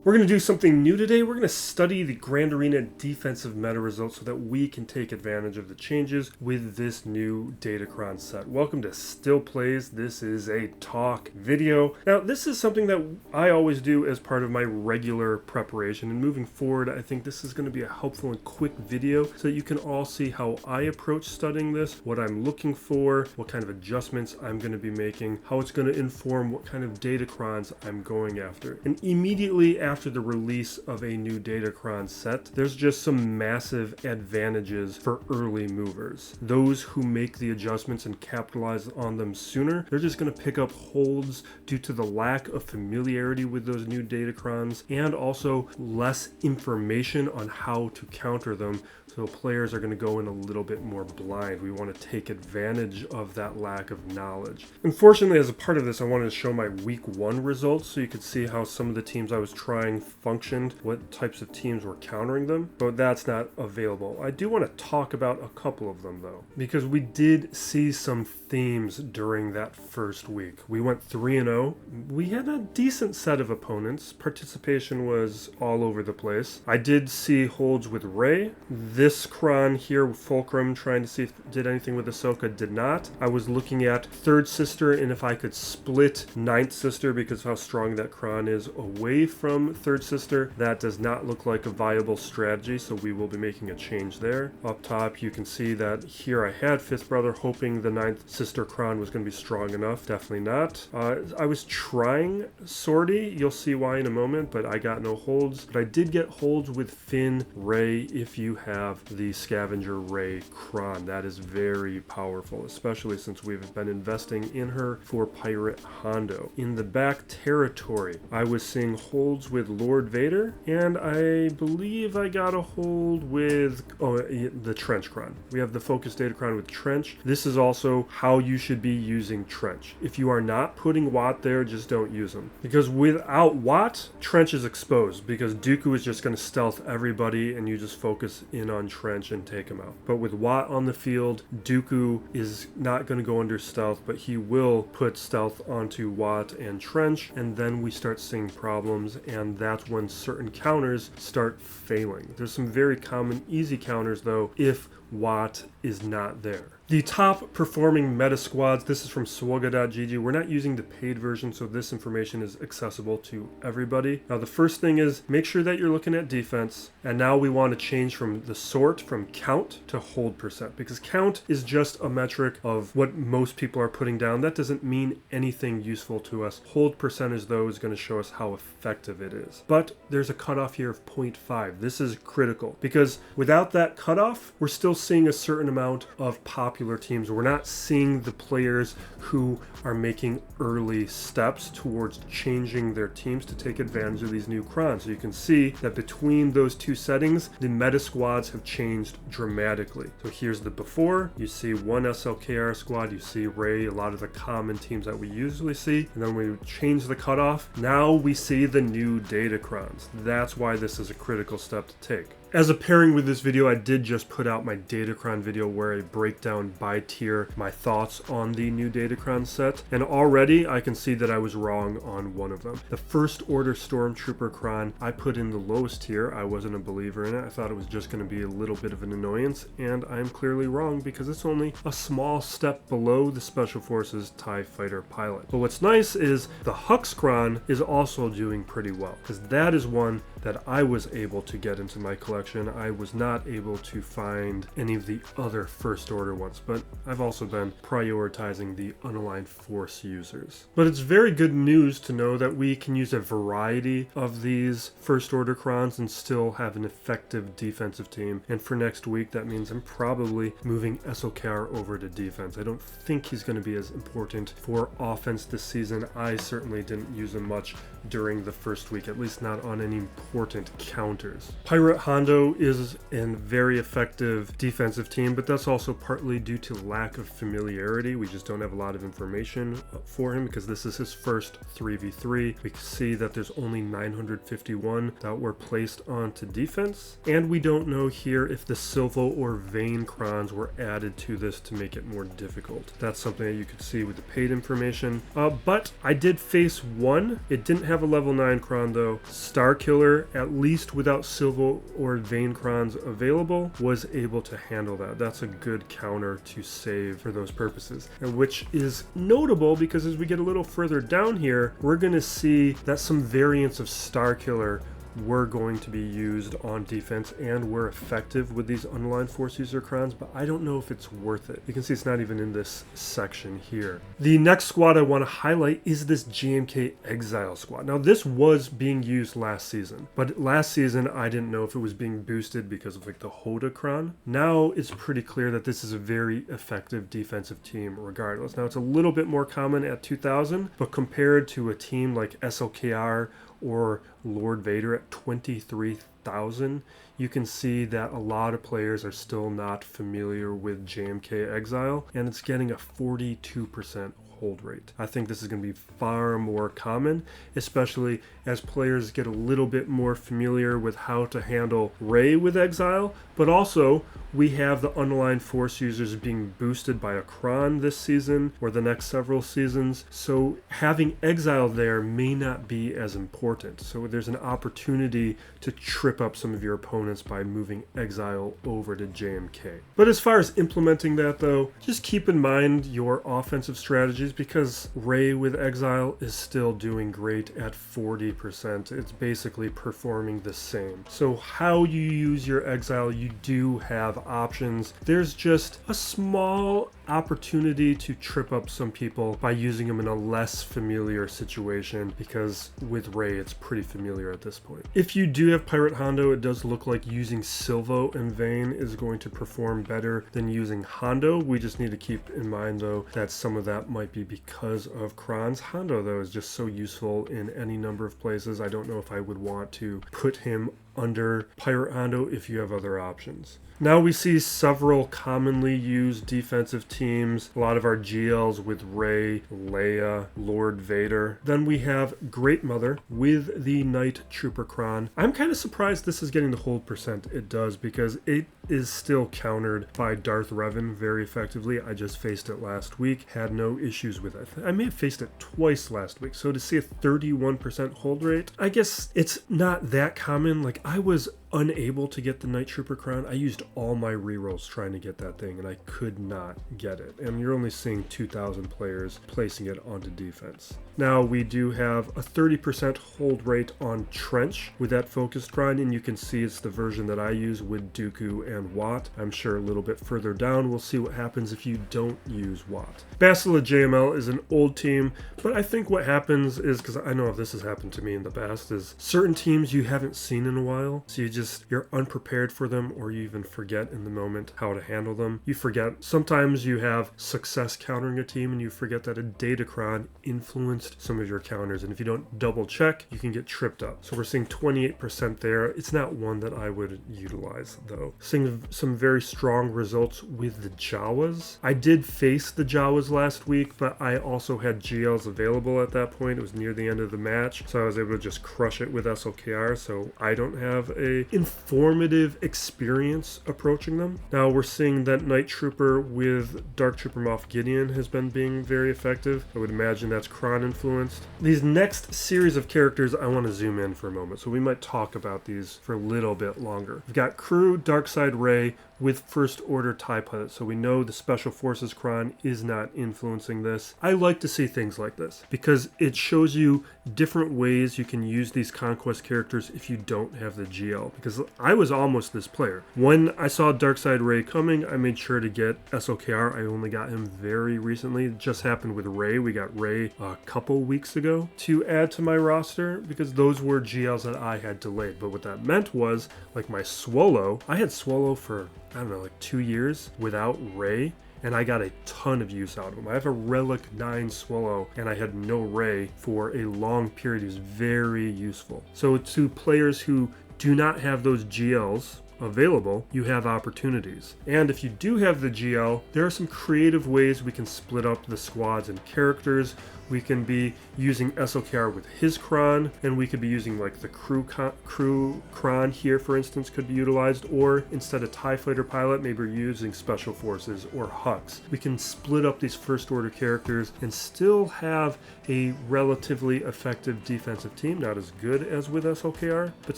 We're going to do something new today. We're going to study the Grand Arena defensive meta results so that we can take advantage of the changes with this new Datacron set. Welcome to Still Plays. This is a talk video. Now, this is something that I always do as part of my regular preparation, and moving forward, I think this is going to be a helpful and quick video so that you can all see how I approach studying this, what I'm looking for, what kind of adjustments I'm going to be making, how it's going to inform what kind of Datacrons I'm going after. And immediately after the release of a new Datacron set, there's just some massive advantages for early movers. Those who make the adjustments and capitalize on them sooner, they're just going to pick up holds due to the lack of familiarity with those new Datacrons and also less information on how to counter them. So players are going to go in a little bit more blind. We want to take advantage of that lack of knowledge. Unfortunately, as a part of this, I wanted to show my week 1 results so you could see how some of the teams I was trying functioned, what types of teams were countering them, but that's not available. I do want to talk about a couple of them though, because we did see some themes during that first week. We went 3-0. We had a decent set of opponents. Participation was all over the place. I did see holds with Rey. This Cron here, Fulcrum, trying to see if it did anything with Ahsoka, did not. I was looking at Third Sister and if I could split Ninth Sister because of how strong that Cron is away from Third Sister. That does not look like a viable strategy, so we will be making a change there. Up top, you can see that here I had Fifth Brother, hoping the Ninth Sister Cron was going to be strong enough. Definitely not. I was trying Sortie. You'll see why in a moment, but I got no holds. But I did get holds with Finn, Rey, if you have the Scavenger Rey Cron. That is very powerful, especially since we've been investing in her for Pirate Hondo. In the back territory, I was seeing holds with Lord Vader, and I believe I got a hold with the Trench Cron. We have the Focus Datacron with Trench. This is also how you should be using Trench. If you are not putting Watt there, just don't use them. Because without Watt, Trench is exposed, because Dooku is just going to stealth everybody and you just focus in on Trench and take him out. But with Watt on the field, Dooku is not going to go under stealth, but he will put stealth onto Watt and Trench, and then we start seeing problems, and that's when certain counters start failing. There's some very common easy counters though if Watt is not there. The top performing meta squads, this is from SWGOH.gg. We're not using the paid version, so this information is accessible to everybody. Now the first thing is make sure that you're looking at defense, and now we want to change from the sort from count to hold percent, because count is just a metric of what most people are putting down. That doesn't mean anything useful to us. Hold percentage though is going to show us how effective it is. But there's a cutoff here of 0.5. This is critical because without that cutoff, we're still seeing a certain amount of popular teams. We're not seeing the players who are making early steps towards changing their teams to take advantage of these new Crons. So you can see that between those two settings, the meta squads have changed dramatically. So here's the before. You see one SLKR squad, you see Rey, a lot of the common teams that we usually see, and then we change the cutoff. Now we see the new Datacrons. That's why this is a critical step to take. As a pairing with this video, I did just put out my Datacron video where I break down by tier my thoughts on the new Datacron set, and already I can see that I was wrong on one of them. The First Order Stormtrooper Cron, I put in the lowest tier. I wasn't a believer in it. I thought it was just going to be a little bit of an annoyance, and I'm clearly wrong because it's only a small step below the Special Forces TIE Fighter pilot. But what's nice is the Hux Cron is also doing pretty well, because that is one that I was able to get into my collection. I was not able to find any of the other First Order ones, but I've also been prioritizing the unaligned Force users. But it's very good news to know that we can use a variety of these First Order Crons and still have an effective defensive team. And for next week, that means I'm probably moving SLKR over to defense. I don't think he's going to be as important for offense this season. I certainly didn't use him much during the first week, at least not on any important counters. Pirate Hondo is a very effective defensive team, but that's also partly due to lack of familiarity. We just don't have a lot of information for him because this is his first 3v3. We can see that there's only 951 that were placed onto defense, and we don't know here if the Silvo or Vane Crons were added to this to make it more difficult. That's something that you could see with the paid information. But I did face one. It didn't have a level 9 Cron though. Starkiller, at least without Silvo or Vane Crons available, was able to handle that. That's a good counter to save for those purposes, and which is notable because as we get a little further down here, we're going to see that some variants of Starkiller were going to be used on defense and were effective with these unaligned force user crons, but I don't know if it's worth it. You can see it's not even in this section here. The next squad I want to highlight is this JMK Exile squad. Now this was being used last season, but last season I didn't know if it was being boosted because of like the Hoda cron. Now it's pretty clear that this is a very effective defensive team regardless. Now it's a little bit more common at 2000, but compared to a team like SLKR or Lord Vader at 23,000, you can see that a lot of players are still not familiar with JMK Exile, and it's getting a 42% hold rate. I think this is going to be far more common, especially as players get a little bit more familiar with how to handle Rey with Exile, but also we have the unaligned force users being boosted by a Cron this season or the next several seasons, so having Exile there may not be as important. So there's an opportunity to trip up some of your opponents by moving Exile over to JMK. But as far as implementing that though, just keep in mind your offensive strategies, because Rey with Exile is still doing great at 40%. It's basically performing the same. So how you use your Exile, you do have options. There's just a small opportunity to trip up some people by using them in a less familiar situation, because with Rey it's pretty familiar at this point. If you do have Pirate Hondo, it does look like using Silvo and Vane is going to perform better than using Hondo. We just need to keep in mind though that some of that might be because of Crons. Hondo though is just so useful in any number of places. I don't know if I would want to put him under Pirate Hondo if you have other options. Now we see several commonly used defensive teams, a lot of our GLs with Rey, Leia, Lord Vader. Then we have Great Mother with the Night Trooper Cron. I'm kind of surprised this is getting the hold percent it does, because it is still countered by Darth Revan very effectively. I just faced it last week, had no issues with it. I may have faced it twice last week, so to see a 31% hold rate, I guess it's not that common. Like, I was unable to get the Night Trooper Cron. I used all my rerolls trying to get that thing and I could not get it. And you're only seeing 2,000 players placing it onto defense. Now we do have a 30% hold rate on Trench with that focused Cron, and you can see it's the version that I use with Dooku and Watt. I'm sure a little bit further down we'll see what happens if you don't use Watt. Bastila JML is an old team, but I think what happens is, because I know if this has happened to me in the past, is certain teams you haven't seen in a while, so you're unprepared for them, or you even forget in the moment how to handle them. You forget. Sometimes you have success countering a team and you forget that a Datacron influenced some of your counters, and if you don't double check, you can get tripped up. So we're seeing 28% there. It's not one that I would utilize though. Seeing some very strong results with the Jawas. I did face the Jawas last week, but I also had GLs available at that point. It was near the end of the match, so I was able to just crush it with SLKR, so I don't have a informative experience approaching them. Now we're seeing that Night Trooper with Dark Trooper Moff Gideon has been being very effective. I would imagine that's Cron influenced. These next series of characters I want to zoom in for a moment, so we might talk about these for a little bit longer. We've got Crew Darkside Rey with First Order TIE Pilot, so we know the Special Forces Cron is not influencing this. I like to see things like this because it shows you different ways you can use these Conquest characters if you don't have the GL, because I was almost this player. When I saw Darkside Rey coming, I made sure to get SLKR. I only got him very recently. It just happened with Rey. We got Rey a couple weeks ago to add to my roster because those were GLs that I had delayed. But what that meant was, like my Swallow, I had Swallow for, I don't know, like 2 years without Rey, and I got a ton of use out of them. I have a Relic 9 Swallow, and I had no Ray for a long period. It was very useful. So to players who do not have those GLs available, you have opportunities. And if you do have the GL, there are some creative ways we can split up the squads and characters. We can be using SLKR with his Cron, and we could be using like the crew Cron here, for instance, could be utilized, or instead of TIE Fighter Pilot, maybe we're using Special Forces or Hux. We can split up these First Order characters and still have a relatively effective defensive team, not as good as with SLKR, but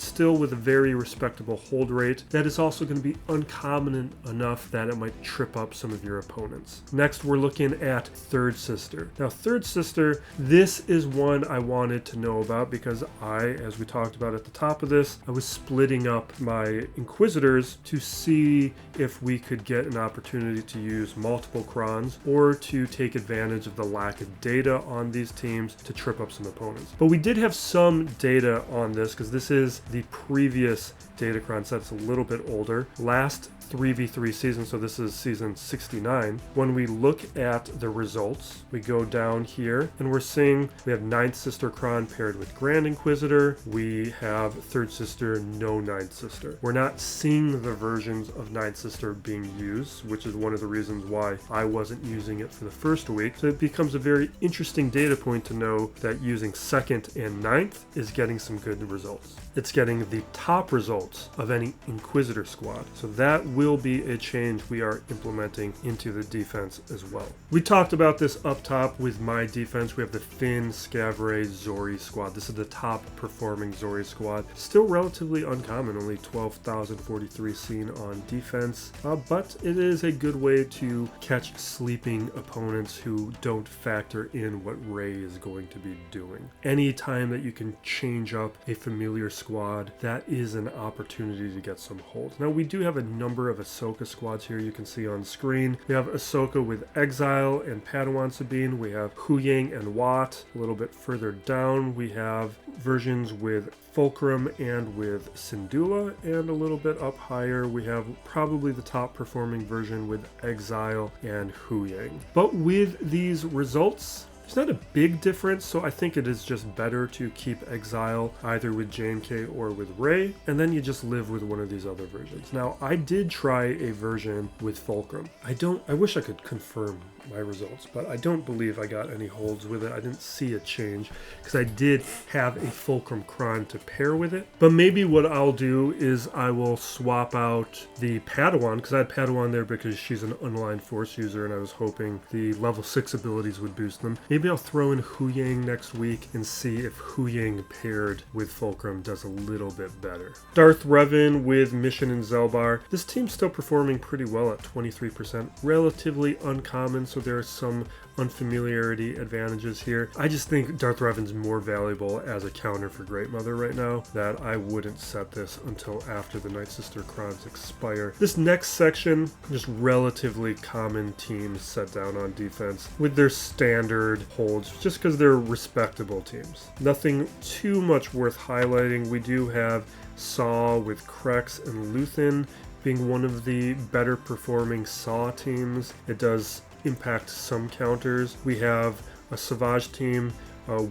still with a very respectable hold rate that is also going to be uncommon enough that it might trip up some of your opponents. Next, we're looking at Third Sister. Now, Third Sister, this is one I wanted to know about because as we talked about at the top of this, I was splitting up my Inquisitors to see if we could get an opportunity to use multiple Crons or to take advantage of the lack of data on these teams to trip up some opponents. But we did have some data on this because this is the previous Datacron set. It's a little bit older. Last 3v3 season, so this is season 69. When we look at the results, we go down here and we're seeing we have 9th Sister Cron paired with Grand Inquisitor. We have 3rd Sister, no 9th Sister. We're not seeing the versions of 9th Sister being used, which is one of the reasons why I wasn't using it for the first week. So it becomes a very interesting data point to know that using 2nd and 9th is getting some good results. It's getting the top results of any Inquisitor squad. So that will be a change we are implementing into the defense as well. We talked about this up top with my defense. We have the Finn, Scavray, Zori squad. This is the top performing Zori squad. Still relatively uncommon, only 12,043 seen on defense, but it is a good way to catch sleeping opponents who don't factor in what Rey is going to be doing. Anytime that you can change up a familiar squad, that is an opportunity to get some holds. Now we do have a number of Ahsoka squads here you can see on screen. We have Ahsoka with Exile and Padawan Sabine. We have Huyang and Wat. A little bit further down we have versions with Fulcrum and with Syndulla, and a little bit up higher we have probably the top performing version with Exile and Huyang. But with these results, it's not a big difference, so I think it is just better to keep Exile either with JMK or with Rey, and then you just live with one of these other versions. Now, I did try a version with Fulcrum. I wish I could confirm my results, but I don't believe I got any holds with it. I didn't see a change because I did have a Fulcrum Cron to pair with it. But maybe what I'll do is I will swap out the Padawan, because I had Padawan there because she's an unaligned Force user and I was hoping the level 6 abilities would boost them. Maybe I'll throw in Huyang next week and see if Huyang paired with Fulcrum does a little bit better. Darth Revan with Mission and Zelbar. This team's still performing pretty well at 23%. Relatively uncommon, so there are some unfamiliarity advantages here. I just think Darth Revan's more valuable as a counter for Great Mother right now, that I wouldn't set this until after the Night Sister Crons expire. This next section, just relatively common teams set down on defense with their standard holds, just because they're respectable teams. Nothing too much worth highlighting. We do have Saw with Krex and Luthen being one of the better performing Saw teams. It does impact some counters. We have a Savage team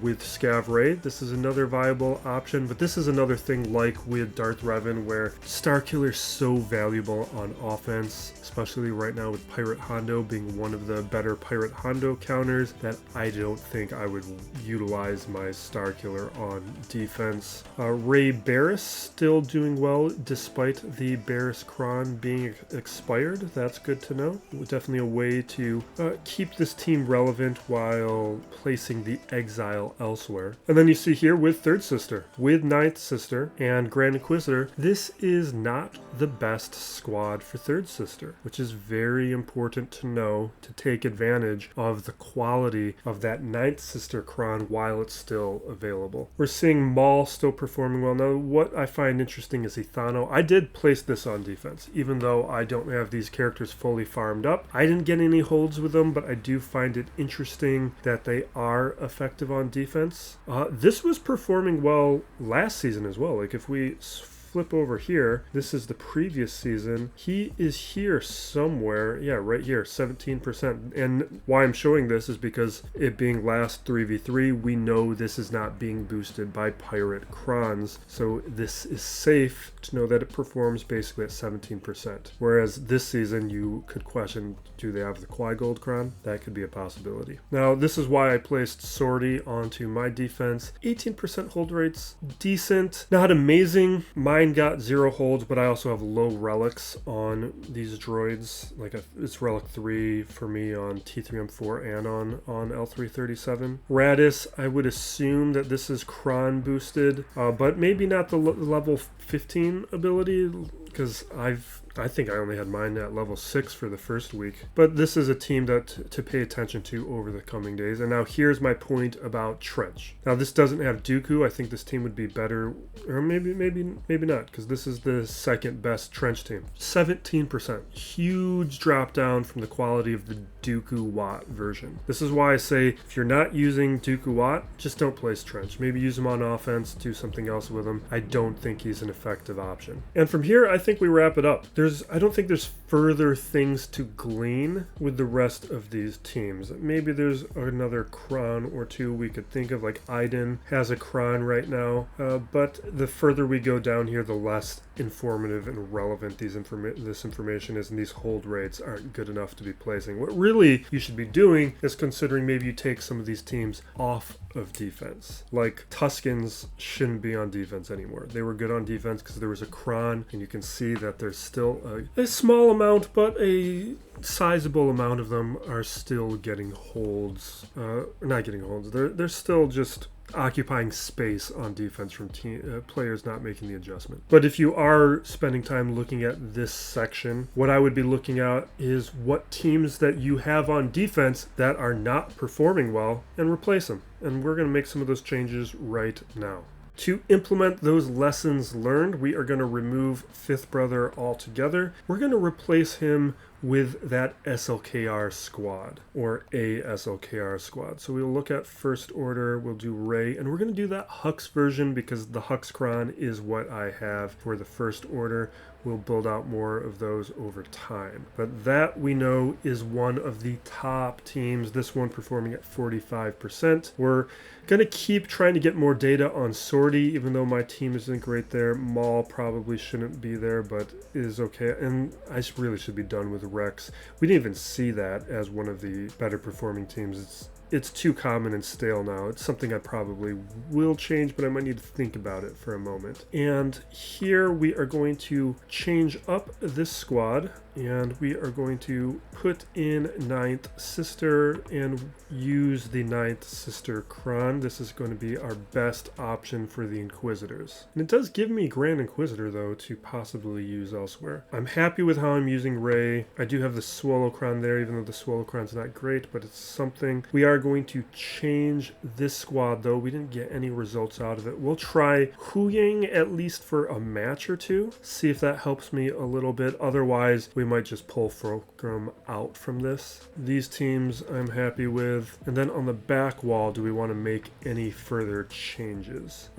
with Scavray. This is another viable option, but this is another thing like with Darth Revan where Starkiller is so valuable on offense, especially right now with Pirate Hondo being one of the better Pirate Hondo counters, that I don't think I would utilize my Starkiller on defense. Rey Barriss still doing well despite the Barriss Cron being expired. That's good to know. Definitely a way to keep this team relevant while placing the Exile elsewhere. And then you see here with Third Sister, with Ninth Sister, and Grand Inquisitor, this is not the best squad for Third Sister, which is very important to know to take advantage of the quality of that Ninth Sister Cron while it's still available. We're seeing Maul still performing well. Now, what I find interesting is Ithano. I did place this on defense, even though I don't have these characters fully farmed up. I didn't get any holds with them, but I do find it interesting that they are effective on defense. This was performing well last season as well. Like if we flip over here, this is the previous season. He is here somewhere. Yeah, right here, 17%. And why I'm showing this is because it being last 3v3, we know this is not being boosted by pirate Crons. So this is safe to know that it performs basically at 17%. Whereas this season, you could question, do they have the Qui-Gold Cron? That could be a possibility. Now, this is why I placed Sortie onto my defense. 18% hold rates, decent, not amazing. Mine got 0 holds, but I also have low relics on these droids. Like it's relic 3 for me on T3M4 and on L337. Radis, I would assume that this is Cron boosted, but maybe not the level 15 ability, because I think I only had mine at level 6 for the first week. But this is a team that to pay attention to over the coming days. And now here's my point about Trench. Now this doesn't have Dooku. I think this team would be better, or maybe not, because this is the second best Trench team. 17%. Huge drop down from the quality of the Dooku Watt version. This is why I say if you're not using Dooku Watt, just don't place Trench. Maybe use him on offense, do something else with him. I don't think he's an effective option. And from here, I think we wrap it up. I don't think there's further things to glean with the rest of these teams. Maybe there's another Cron or two we could think of, like Iden has a Cron right now, but the further we go down here, the less informative and relevant this information is, and these hold rates aren't good enough to be placing. What really you should be doing is considering maybe you take some of these teams off of defense. Like Tuskens shouldn't be on defense anymore. They were good on defense because there was a Cron, and you can see that there's still a small amount, but a sizable amount of them are still getting holds. Not getting holds. They're still just occupying space on defense from players not making the adjustment. But if you are spending time looking at this section, what I would be looking at is what teams that you have on defense that are not performing well, and replace them. And we're going to make some of those changes right now. To implement those lessons learned, we are going to remove Fifth Brother altogether. We're going to replace him with that SLKR squad, or a SLKR squad. So we'll look at First Order, we'll do Rey, and we're going to do that Hux version because the Hux Cron is what I have for the First Order. We'll build out more of those over time. But that we know is one of the top teams, this one performing at 45%. We're going to keep trying to get more data on Sortie, even though my team isn't great there. Maul probably shouldn't be there, but is okay. And I really should be done with Rex. We didn't even see that as one of the better performing teams. It's too common and stale now. It's something I probably will change, but I might need to think about it for a moment. And here we are going to change up this squad, and we are going to put in Ninth Sister and use the Ninth Sister Cron. This is going to be our best option for the Inquisitors. And it does give me Grand Inquisitor, though, to possibly use elsewhere. I'm happy with how I'm using Rey. I do have the Swallow Cron there, even though the Swallow Cron's not great, but it's something. We are going to change this squad, though. We didn't get any results out of it. We'll try Huyang at least for a match or two, see if that helps me a little bit. Otherwise, we might just pull Fulcrum out from this. These teams I'm happy with. And then on the back wall, do we want to make any further changes?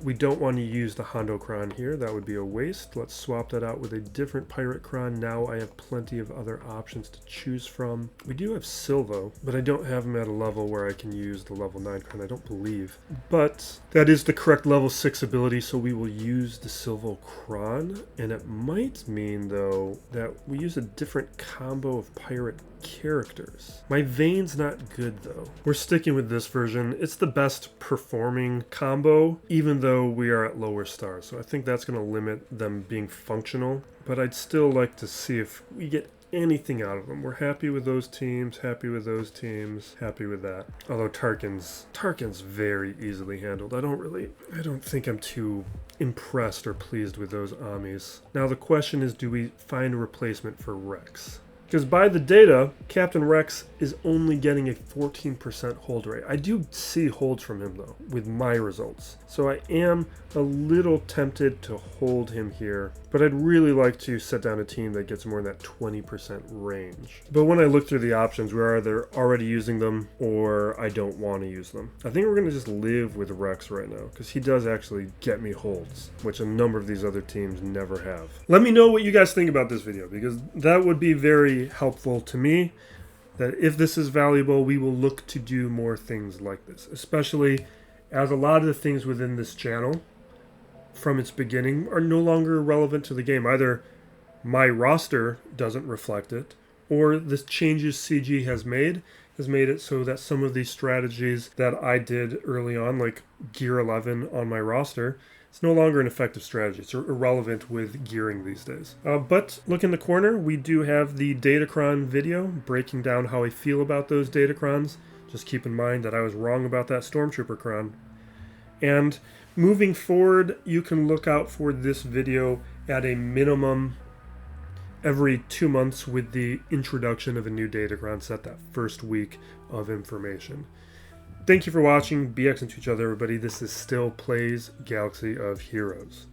We don't want to use the Hondo Cron here. That would be a waste. Let's swap that out with a different Pirate Cron. Now I have plenty of other options to choose from. We do have Silvo, but I don't have him at a level where I can use the level 9 Cron, I don't believe. But that is the correct level 6 ability, so we will use the Silvo Cron. And it might mean, though, that we use a different combo of pirate characters. My Vane's not good, though. We're sticking with this version. It's the best performing combo, even though we are at lower stars. So I think that's going to limit them being functional. But I'd still like to see if we get anything out of them. We're happy with those teams, happy with those teams, happy with that. Although Tarkin's very easily handled. I don't think I'm too impressed or pleased with those Amis. Now the question is, do we find a replacement for Rex? Because by the data, Captain Rex is only getting a 14% hold rate. I do see holds from him though, with my results. So I am a little tempted to hold him here, but I'd really like to set down a team that gets more in that 20% range. But when I look through the options, we're either already using them or I don't want to use them. I think we're going to just live with Rex right now, because he does actually get me holds, which a number of these other teams never have. Let me know what you guys think about this video, because that would be very helpful to me. That if this is valuable, we will look to do more things like this, especially as a lot of the things within this channel from its beginning are no longer relevant to the game. Either my roster doesn't reflect it, or the changes CG has made it so that some of these strategies that I did early on, like Gear 11 on my roster, it's no longer an effective strategy. It's irrelevant with gearing these days. But look in the corner, we do have the Datacron video breaking down how I feel about those Datacrons. Just keep in mind that I was wrong about that Stormtrooper Cron. And moving forward, you can look out for this video at a minimum every 2 months with the introduction of a new Datacron set, that first week of information. Thank you for watching. Be excellent to each other, everybody. This is Still Plays Galaxy of Heroes.